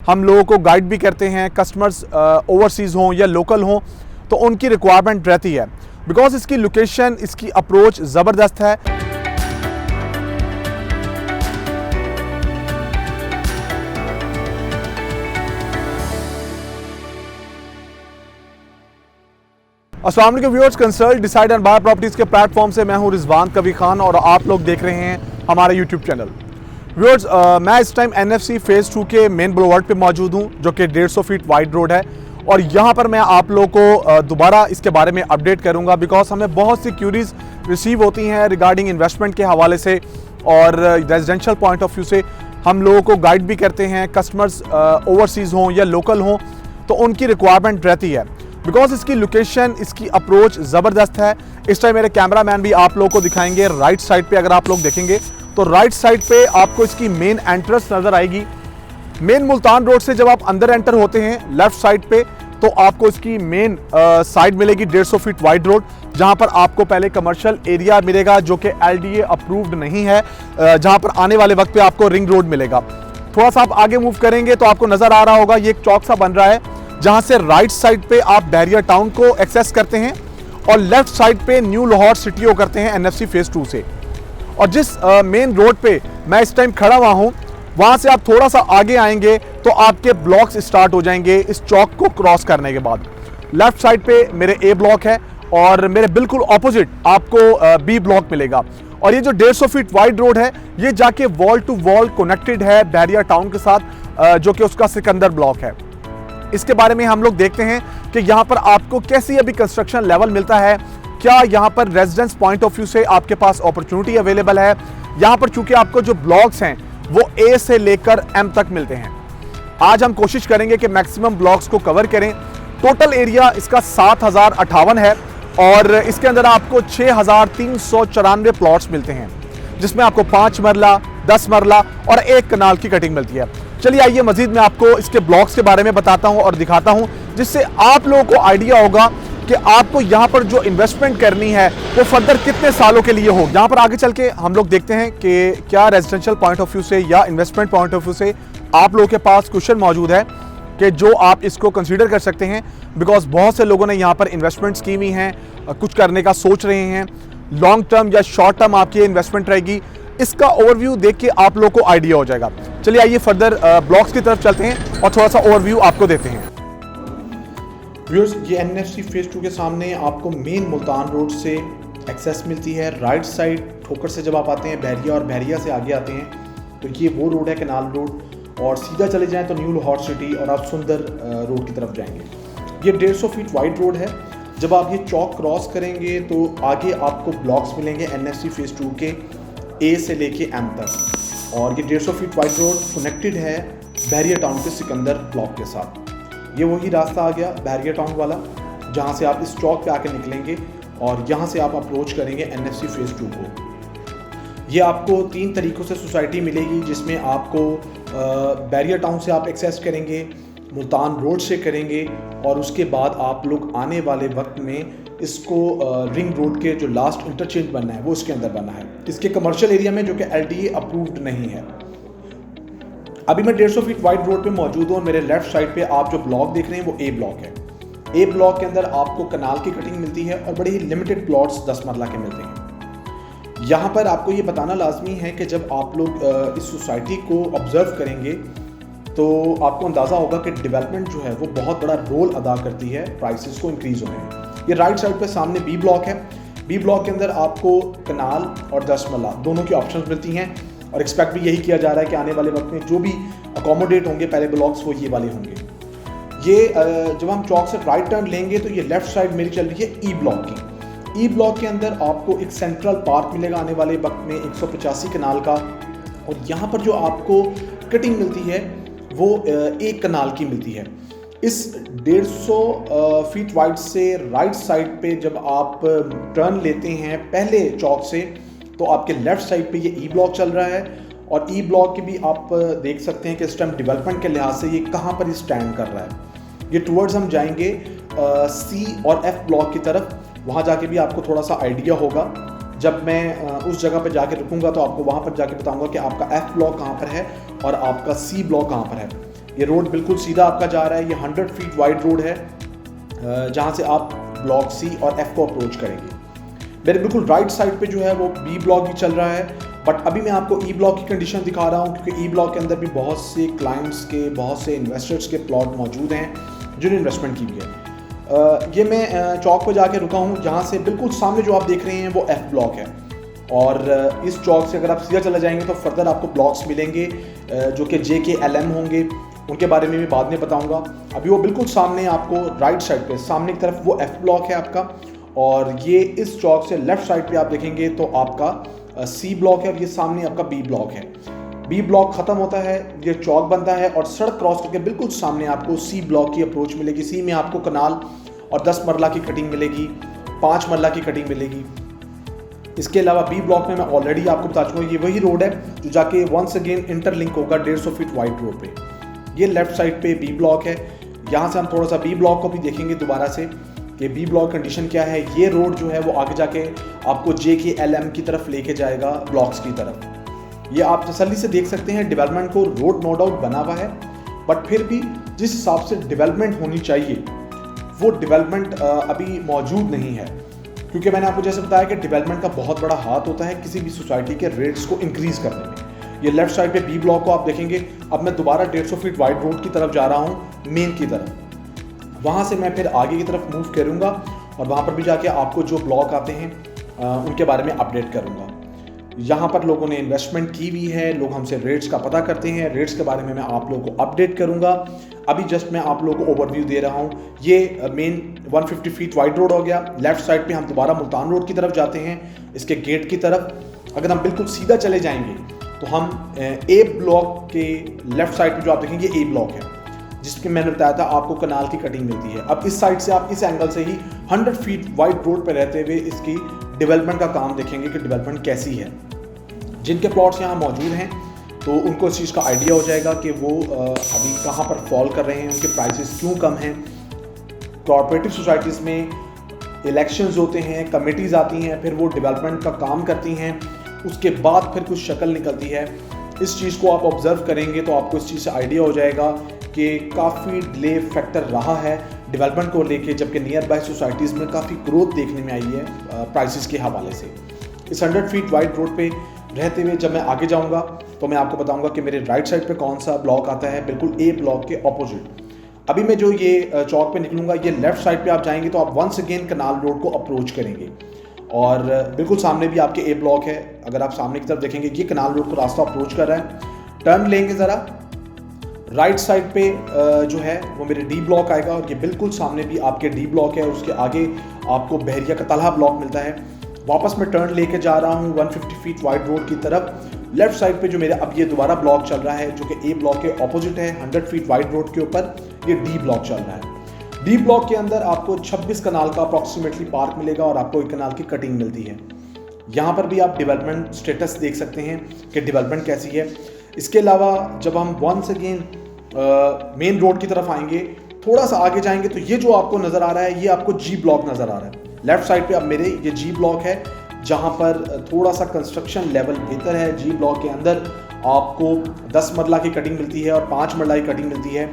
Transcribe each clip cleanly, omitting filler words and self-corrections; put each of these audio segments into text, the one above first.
हम लोगों को गाइड भी करते हैं, कस्टमर्स ओवरसीज़ हों या लोकल हों तो उनकी रिक्वायरमेंट रहती है, बिकॉज इसकी लोकेशन, इसकी अप्रोच ज़बरदस्त है। अस्सलाम वालेकुम viewers, consult decide and buy properties के प्लेटफॉर्म से मैं हूं रिजवान कवी खान और आप लोग देख रहे हैं हमारा यूट्यूब चैनल। व्यूअर्स, मैं इस टाइम एनएफसी फेज़ 2 के मेन बुलवार्ड पे मौजूद हूं, जो कि 150 फीट वाइड रोड है, और यहां पर मैं आप लोगों को दोबारा इसके बारे में अपडेट करूंगा, बिकॉज हमें बहुत सी क्यूरीज रिसीव होती हैं रिगार्डिंग इन्वेस्टमेंट के हवाले से और रेजिडेंशियल पॉइंट ऑफ व्यू से। हम लोगों को गाइड भी करते हैं, कस्टमर्स ओवरसीज़ हों या लोकल हों तो उनकी रिक्वायरमेंट रहती है, बिकॉज इसकी लोकेशन, इसकी अप्रोच ज़बरदस्त है। इस टाइम मेरे कैमरामैन भी आप लोगों को दिखाएंगे। राइट साइड पे अगर आप लोग देखेंगे तो राइट साइड पे आपको इसकी मेन एंट्रेंस नज़र आएगी। मेन मुल्तान रोड से जब आप अंदर एंटर होते हैं लेफ्ट साइड पे तो आपको इसकी मेन साइड मिलेगी 150 फीट वाइड रोड, जहां पर आपको पहले कमर्शियल एरिया मिलेगा जो कि LDA अप्रूव्ड नहीं है, जहां पर आने वाले वक्त पे आपको रिंग रोड मिलेगा। थोड़ा सा आप आगे मूव करेंगे तो आपको नज़र आ रहा होगा ये एक चौक सा बन रहा है, जहां से राइट साइड पे आप बैरियर टाउन को एक्सेस करते हैं और लेफ्ट साइड पे न्यू लाहौर सिटी को करते हैं एनएफसी फेज़ 2 से। और जिस मेन रोड पे मैं इस टाइम खड़ा हुआ हूं, वहां से आप थोड़ा सा आगे आएंगे तो आपके ब्लॉक्स स्टार्ट हो जाएंगे। इस चौक को क्रॉस करने के बाद लेफ्ट साइड पे मेरे A ब्लॉक है और मेरे बिल्कुल ऑपोजिट आपको B ब्लॉक मिलेगा। और ये जो 150 फीट वाइड रोड है ये जाके वॉल टू वॉल कनेक्टेड है बैरियर टाउन के साथ, जो कि उसका सिकंदर ब्लॉक है। इसके बारे में हम लोग देखते हैं कि यहाँ पर आपको कैसी अभी कंस्ट्रक्शन लेवल मिलता है, क्या यहाँ पर रेजिडेंस पॉइंट ऑफ व्यू से आपके पास अपॉर्चुनिटी अवेलेबल है। यहाँ पर चूंकि आपको जो ब्लॉक्स हैं वो A से लेकर M तक मिलते हैं। आज हम कोशिश करेंगे कि मैक्सिमम ब्लॉक्स को कवर करें। टोटल एरिया इसका 7058 है और इसके अंदर आपको 6394 प्लॉट्स मिलते हैं, जिसमें आपको 5 मरला, 10 मरला और 1 कनाल की कटिंग मिलती है। चलिए आइए मजीद मैं आपको इसके ब्लॉक्स के बारे में बताता हूं और दिखाता हूं, जिससे आप लोगों को आइडिया होगा कि आपको यहां पर जो इन्वेस्टमेंट करनी है वो फर्दर कितने सालों के लिए हो। यहां पर आगे चल के हम लोग देखते हैं कि क्या रेजिडेंशियल पॉइंट ऑफ व्यू से या इन्वेस्टमेंट पॉइंट ऑफ व्यू से आप लोगों के पास क्वेश्चन मौजूद है कि जो आप इसको कंसीडर कर सकते हैं, बिकॉज बहुत से लोगों ने यहाँ पर इन्वेस्टमेंट्स की हुई हैं, कुछ करने का सोच रहे हैं। लॉन्ग टर्म या शॉर्ट टर्म आपकी इन्वेस्टमेंट रहेगी, इसका ओवरव्यू देख के आप लोगों को आइडिया हो जाएगा। चलिए आइए फर्दर ब्लॉक्स की तरफ चलते हैं और थोड़ा सा ओवरव्यू आपको देते हैं। व्यूअर्स, ये एनएफसी फेज़ 2 के सामने आपको मेन मुल्तान रोड से एक्सेस मिलती है। राइट साइड ठोकर से जब आप आते हैं बैरिया और बैरिया से आगे आते हैं तो ये वो रोड है कनाल रोड, और सीधा चले जाएं तो न्यू लाहौर सिटी और आप सुंदर रोड की तरफ जाएंगे। ये 150 फीट वाइड रोड है। जब आप ये चौक क्रॉस करेंगे तो आगे आपको ब्लॉक्स मिलेंगे एनएफसी फेज़ 2 के A से लेके M तक, और ये 150 फीट वाइड रोड कनेक्टेड है बैरियर टाउन के सिकंदर ब्लॉक के साथ। ये वही रास्ता आ गया बैरियर टाउन वाला, जहाँ से आप इस चौक पे आके निकलेंगे और यहाँ से आप अप्रोच करेंगे एनएफसी फेज़ 2 को। ये आपको 3 तरीक़ों से सोसाइटी मिलेगी, जिसमें आपको बैरियर टाउन से आप एक्सेस करेंगे, मुल्तान रोड से करेंगे, और उसके बाद आप लोग आने वाले वक्त में इसको रिंग रोड के जो लास्ट इंटरचेंज बनना है वो इसके अंदर बनना है, इसके कमर्शियल एरिया में, जो कि LDA अप्रूव्ड नहीं है। अभी मैं 150 फीट वाइड रोड पे मौजूद हूँ और मेरे लेफ्ट साइड पे आप जो ब्लॉक देख रहे हैं वो A ब्लॉक है। A ब्लॉक के अंदर आपको कनाल की कटिंग मिलती है और बड़े ही लिमिटेड प्लॉट्स 10 मरला के मिलते हैं। यहाँ पर आपको ये बताना लाजमी है कि जब आप लोग इस सोसाइटी को ऑब्जर्व करेंगे तो आपको अंदाज़ा होगा कि डेवलपमेंट जो है वो बहुत बड़ा रोल अदा करती है प्राइसेस को इंक्रीज़ होने में। ये राइट साइड पे सामने B ब्लॉक है। B ब्लॉक के अंदर आपको कनाल और 10 मरला दोनों की ऑप्शंस मिलती हैं, और एक्सपेक्ट भी यही किया जा रहा है कि आने वाले वक्त में जो भी अकोमोडेट होंगे पहले ब्लॉक्स वो ये वाले होंगे। ये जब हम चौक से राइट टर्न लेंगे तो ये लेफ्ट साइड मेरी चल रही है E ब्लॉक की। E ब्लॉक के अंदर आपको एक सेंट्रल पार्क मिलेगा आने वाले वक्त में 185 कनाल का, और यहाँ पर जो आपको कटिंग मिलती है वो 1 कनाल की मिलती है। इस 150 फीट वाइड से राइट साइड पे जब आप टर्न लेते हैं पहले चौक से तो आपके लेफ्ट साइड पे ये E ब्लॉक चल रहा है, और E ब्लॉक की भी आप देख सकते हैं कि इस टाइम डेवलपमेंट के लिहाज से ये कहाँ पर स्टैंड कर रहा है। ये टूवर्ड्स हम जाएंगे C और F ब्लॉक की तरफ, वहाँ जाके भी आपको थोड़ा सा आइडिया होगा। जब मैं उस जगह पर जाके रुकूंगा तो आपको वहाँ पर जाके बताऊंगा कि आपका F ब्लॉक कहाँ पर है और आपका C ब्लॉक कहाँ पर है। ये रोड बिल्कुल सीधा आपका जा रहा है। ये 100 फीट वाइड रोड है जहाँ से आप ब्लॉक सी और एफ को अप्रोच करेंगे। मेरे बिल्कुल राइट साइड पे जो है वो बी ब्लॉक भी चल रहा है, बट अभी मैं आपको ई ब्लॉक की कंडीशन दिखा रहा हूँ क्योंकि ई ब्लॉक के अंदर भी बहुत से क्लाइंट्स के, बहुत से इन्वेस्टर्स के प्लॉट मौजूद हैं जिन्होंने इन्वेस्टमेंट की हुई है। ये मैं चौक पर जाके रुका हूँ जहाँ से बिल्कुल सामने जो आप देख रहे हैं वो एफ ब्लॉक है, और इस चौक से अगर आप सीधा चले जाएंगे तो फर्दर आपको ब्लॉक्स मिलेंगे जो कि JKLM होंगे, उनके बारे में भी बाद में बताऊंगा। अभी वो बिल्कुल सामने आपको राइट साइड पे सामने की तरफ वो एफ ब्लॉक है आपका, और ये इस चौक से लेफ्ट साइड पे आप देखेंगे तो आपका सी ब्लॉक है, और ये सामने आपका बी ब्लॉक है। बी ब्लॉक खत्म होता है, ये चौक बनता है, और सड़क क्रॉस करके बिल्कुल सामने आपको सी ब्लॉक की अप्रोच मिलेगी। सी में आपको कनाल और 10 मरला की कटिंग मिलेगी, 5 मरला की कटिंग मिलेगी। इसके अलावा बी ब्लॉक में मैं ऑलरेडी आपको बता चुका हूँ, ये वही रोड है जो जाके वंस अगेन इंटरलिंक होगा 150 फीट वाइड रोड पे। ये लेफ्ट साइड पे बी ब्लॉक है। यहाँ से हम थोड़ा सा बी ब्लॉक को भी देखेंगे दोबारा से कि बी ब्लॉक कंडीशन क्या है। ये रोड जो है वो आगे जाके आपको JKLM की तरफ लेके जाएगा, ब्लॉक्स की तरफ। ये आप तसल्ली से देख सकते हैं डेवलपमेंट को, रोड नो डाउट बना हुआ है, बट फिर भी जिस हिसाब से डेवलपमेंट होनी चाहिए वो डेवलपमेंट अभी मौजूद नहीं है, क्योंकि मैंने आपको जैसे बताया कि डेवलपमेंट का बहुत बड़ा हाथ होता है किसी भी सोसाइटी के रेट्स को इंक्रीज करने में। ये लेफ्ट साइड पे बी ब्लॉक को आप देखेंगे। अब मैं दोबारा 150 फीट वाइड रोड की तरफ जा रहा हूँ, मेन की तरफ। वहाँ से मैं फिर आगे की तरफ मूव करूँगा और वहाँ पर भी जाके आपको जो ब्लॉक आते हैं उनके बारे में अपडेट करूँगा। यहाँ पर लोगों ने इन्वेस्टमेंट की हुई है, लोग हमसे रेट्स का पता करते हैं, रेट्स के बारे में मैं आप लोगों को अपडेट करूँगा। अभी जस्ट मैं आप लोगों को ओवरव्यू दे रहा हूँ। ये मेन 150 फीट वाइड रोड हो गया। लेफ्ट साइड पे हम दोबारा मुल्तान रोड की तरफ जाते हैं, इसके गेट की तरफ। अगर हम बिल्कुल सीधा चले जाएंगे तो हम ए ब्लॉक के लेफ्ट साइड पे जो आप देखेंगे ए ब्लॉक है, जिसके मैंने बताया था आपको कनाल की कटिंग मिलती है। अब इस साइड से आप इस एंगल से ही 100 फीट वाइड रोड पर रहते हुए इसकी डेवलपमेंट का काम देखेंगे कि डेवलपमेंट कैसी है। जिनके प्लॉट्स यहाँ मौजूद हैं तो उनको इस चीज़ का आइडिया हो जाएगा कि वो अभी कहाँ पर फॉल कर रहे हैं, उनके प्राइसेस क्यों कम हैं। कॉर्पोरेटिव सोसाइटीज़ में इलेक्शंस होते हैं, कमेटीज़ आती हैं, फिर वो डेवलपमेंट का काम करती हैं, उसके बाद फिर कुछ शक्ल निकलती है। इस चीज़ को आप ऑब्जर्व करेंगे तो आपको इस चीज़ से आइडिया हो जाएगा कि काफ़ी डिले फैक्टर रहा है डेवलपमेंट को लेके, जबकि नियर बाय सोसाइटीज़ में काफ़ी ग्रोथ देखने में आई है प्राइसेस के हवाले से। इस 100 फीट वाइड रोड पे रहते हुए जब मैं आगे जाऊंगा तो मैं आपको बताऊंगा कि मेरे राइट साइड पे कौन सा ब्लॉक आता है, बिल्कुल ए ब्लॉक के ऑपोजिट। अभी मैं जो ये चौक पे निकलूंगा, ये लेफ्ट साइड पे आप जाएंगे तो आप वंस अगेन कनाल रोड को अप्रोच करेंगे, और बिल्कुल सामने भी आपके ए ब्लॉक है। अगर आप सामने की तरफ देखेंगे ये कनाल रोड को रास्ता अप्रोच कर रहा है। टर्न लेंगे ज़रा, राइट साइड पे जो है वो मेरे डी ब्लॉक आएगा, और ये बिल्कुल सामने भी आपके डी ब्लॉक है, और उसके आगे आपको बहरिया का तलहा ब्लॉक मिलता है। वापस मैं टर्न लेके जा रहा हूँ 150 फीट वाइड रोड की तरफ। लेफ्ट साइड पे जो मेरे अब ये दोबारा ब्लॉक चल रहा है जो कि ए ब्लॉक के ऑपोजिट है, 100 फीट वाइड रोड के ऊपर ये डी ब्लॉक चल रहा है। डी ब्लॉक के अंदर आपको 26 कनाल का अप्रॉक्सीमेटली पार्क मिलेगा, और आपको एक कनाल की कटिंग मिलती है। यहाँ पर भी आप डेवलपमेंट स्टेटस देख सकते हैं कि डेवलपमेंट कैसी है। इसके अलावा जब हम वंस अगेन मेन रोड की तरफ आएंगे, थोड़ा सा आगे जाएंगे तो ये जो आपको नज़र आ रहा है ये आपको जी ब्लॉक नज़र आ रहा है। लेफ्ट साइड पे अब मेरे ये जी ब्लॉक है जहाँ पर थोड़ा सा कंस्ट्रक्शन लेवल बेहतर है। जी ब्लॉक के अंदर आपको 10 मरला की कटिंग मिलती है और 5 मरला की कटिंग मिलती है।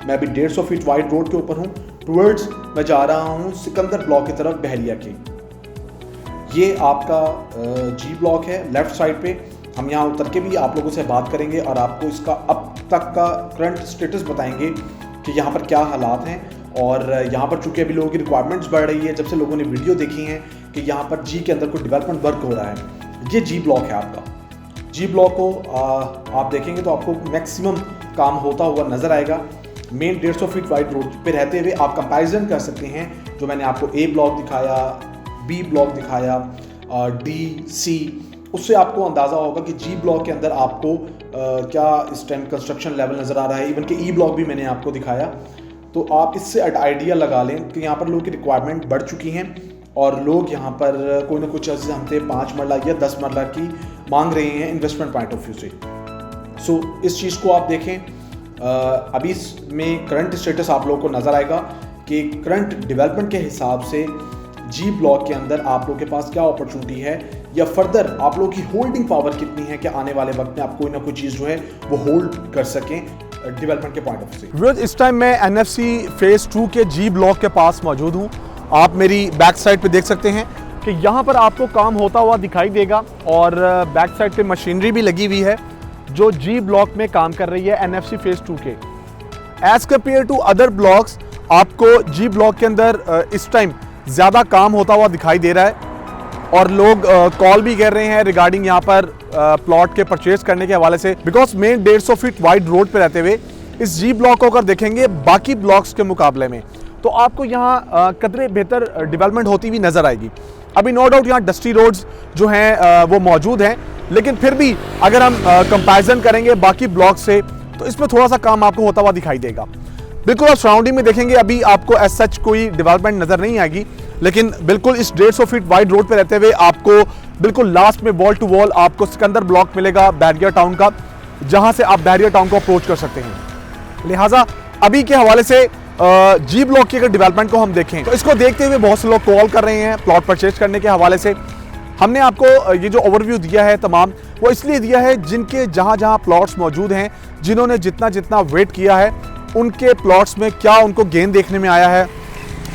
मैं अभी 150 फीट वाइड रोड के ऊपर हूँ, टुवर्ड्स मैं जा रहा हूँ सिकंदर ब्लॉक की तरफ बहरिया के। ये आपका जी ब्लॉक है लेफ्ट साइड पे। हम यहाँ उतर के भी आप लोगों से बात करेंगे और आपको इसका अब तक का करंट स्टेटस बताएंगे कि यहाँ पर क्या हालात हैं। और यहाँ पर चूँकि अभी लोगों की रिक्वायरमेंट्स बढ़ रही है, जब से लोगों ने वीडियो देखी हैं कि यहाँ पर जी के अंदर कोई डेवलपमेंट वर्क हो रहा है। ये जी ब्लॉक है आपका। जी ब्लॉक को आप देखेंगे तो आपको मैक्सिमम काम होता हुआ नज़र आएगा। मेन 150 फीट वाइड रोड पे रहते हुए आप कंपैरिजन कर सकते हैं। जो मैंने आपको ए ब्लॉक दिखाया, बी ब्लॉक दिखाया, डी, सी, उससे आपको अंदाज़ा होगा कि जी ब्लॉक के अंदर आपको क्या इस टाइम कंस्ट्रक्शन लेवल नज़र आ रहा है। इवन कि ई ब्लॉक भी मैंने आपको दिखाया, तो आप इससे आइडिया लगा लें कि यहाँ पर लोगों की रिक्वायरमेंट बढ़ चुकी हैं और लोग यहाँ पर कोई ना कुछ चीज़ हमसे 5 मरला या 10 मरला की मांग रहे हैं इन्वेस्टमेंट पॉइंट ऑफ व्यू से। सो इस चीज़ को आप देखें। अभी इसमें करंट स्टेटस आप लोगों को नज़र आएगा कि करंट डेवलपमेंट के हिसाब से जी ब्लॉक के अंदर आप लोगों के पास क्या अपॉर्चुनिटी है, या फर्दर आप लोगों की होल्डिंग पावर कितनी है कि आने वाले वक्त में आप कोई ना कोई चीज़ जो है वो होल्ड कर सकें डेवलपमेंट के पॉइंट ऑफ व्यू से। व्यूअर्स, इस टाइम मैं एनएफसी फेज 2 के जी ब्लॉक के पास मौजूद हूँ। आप मेरी बैक साइड पे देख सकते हैं कि यहाँ पर आपको काम होता हुआ दिखाई देगा और बैक साइड पे मशीनरी भी लगी हुई है जो जी ब्लॉक में काम कर रही है एनएफसी फेज 2 के। As compare to other blocks आपको जी ब्लॉक के अंदर इस टाइम ज़्यादा काम होता हुआ दिखाई दे रहा है और लोग कॉल भी कर रहे हैं रिगार्डिंग यहाँ पर प्लॉट के परचेज करने के हवाले से, because main 150 feet wide road पे रहते हुए इस जी ब्लॉक को अगर देखेंगे बाकी ब्लॉक्स के मुकाबले में तो आपको यहाँ कदरे बेहतर डेवलपमेंट होती हुई नजर आएगी। अभी नो डाउट यहाँ डस्टी रोड्स जो हैं वो मौजूद हैं, लेकिन फिर भी अगर हम कंपैरिजन करेंगे बाकी ब्लॉक से तो इसमें थोड़ा सा काम आपको होता हुआ दिखाई देगा। बिल्कुल आप सराउंडिंग में देखेंगे अभी आपको एज सच कोई डेवलपमेंट नजर नहीं आएगी, लेकिन बिल्कुल इस 150 फीट वाइड रोड पे रहते हुए आपको बिल्कुल लास्ट में वॉल टू वॉल आपको सिकंदर ब्लॉक मिलेगा बैरियर टाउन का, जहां से आप बैरियर टाउन को अप्रोच कर सकते हैं। लिहाजा अभी के हवाले से जी ब्लॉक की अगर डेवलपमेंट को हम देखें तो इसको देखते हुए बहुत से लोग कॉल कर रहे हैं प्लॉट परचेज करने के हवाले से। हमने आपको ये जो ओवरव्यू दिया है तमाम, वो इसलिए दिया है जिनके जहां जहां प्लॉट्स मौजूद हैं, जिन्होंने जितना जितना वेट किया है उनके प्लॉट्स में क्या उनको गेन देखने में आया है,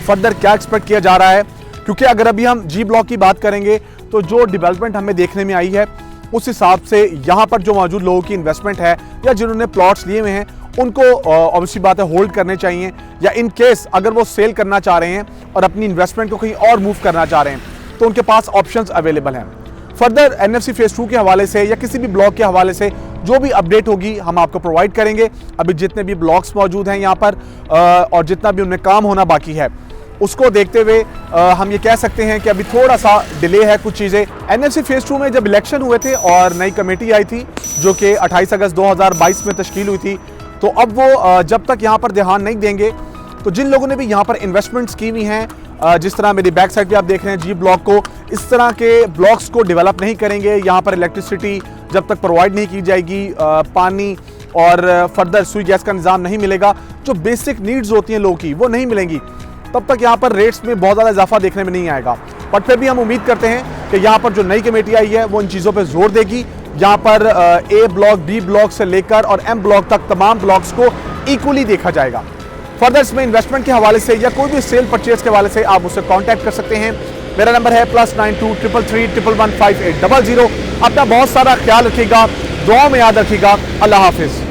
फर्दर क्या एक्सपेक्ट किया जा रहा है। क्योंकि अगर अभी हम जी ब्लॉक की बात करेंगे तो जो डेवलपमेंट हमें देखने में आई है उस हिसाब से यहाँ पर जो मौजूद लोगों की इन्वेस्टमेंट है या जिन्होंने प्लॉट्स लिए हुए हैं उनको ऑब्वियसली बात है होल्ड करने चाहिए, या इन केस अगर वो सेल करना चाह रहे हैं और अपनी इन्वेस्टमेंट को कहीं और मूव करना चाह रहे हैं तो उनके पास ऑप्शंस अवेलेबल हैं। फर्दर एनएफसी फेज 2 के हवाले से या किसी भी ब्लॉक के हवाले से जो भी अपडेट होगी हम आपको प्रोवाइड करेंगे। अभी जितने भी ब्लॉक्स मौजूद हैं यहाँ पर और जितना भी उनमें काम होना बाकी है उसको देखते हुए हम ये कह सकते हैं कि अभी थोड़ा सा डिले है कुछ चीज़ें। एनएफसी फेज 2 में जब इलेक्शन हुए थे और नई कमेटी आई थी जो कि 28 अगस्त 2022 में तश्कील हुई थी, तो अब वो जब तक यहाँ पर ध्यान नहीं देंगे तो जिन लोगों ने भी यहाँ पर इन्वेस्टमेंट्स की हुई हैं, जिस तरह मेरी बैक साइड पे आप देख रहे हैं जी ब्लॉक को, इस तरह के ब्लॉक्स को डेवलप नहीं करेंगे। यहाँ पर इलेक्ट्रिसिटी जब तक प्रोवाइड नहीं की जाएगी, पानी और फर्दर सुई गैस का निज़ाम नहीं मिलेगा, जो बेसिक नीड्स होती हैं लोगों की वो नहीं मिलेंगी, तब तक यहाँ पर रेट्स में बहुत ज़्यादा इजाफा देखने में नहीं आएगा। बट फिर भी हम उम्मीद करते हैं कि यहाँ पर जो नई कमेटी आई है वो इन चीज़ों पर जोर देगी। यहाँ पर ए ब्लॉक, बी ब्लॉक से लेकर और एम ब्लॉक तक तमाम ब्लॉक्स को इक्वली देखा जाएगा। फर्दर इसमें इन्वेस्टमेंट के हवाले से या कोई भी सेल परचेज के हवाले से आप मुझसे कांटेक्ट कर सकते हैं। मेरा नंबर है +92 333 111 5800। अपना बहुत सारा ख्याल रखिएगा, दुआ में याद रखिएगा। अल्लाह हाफिज़।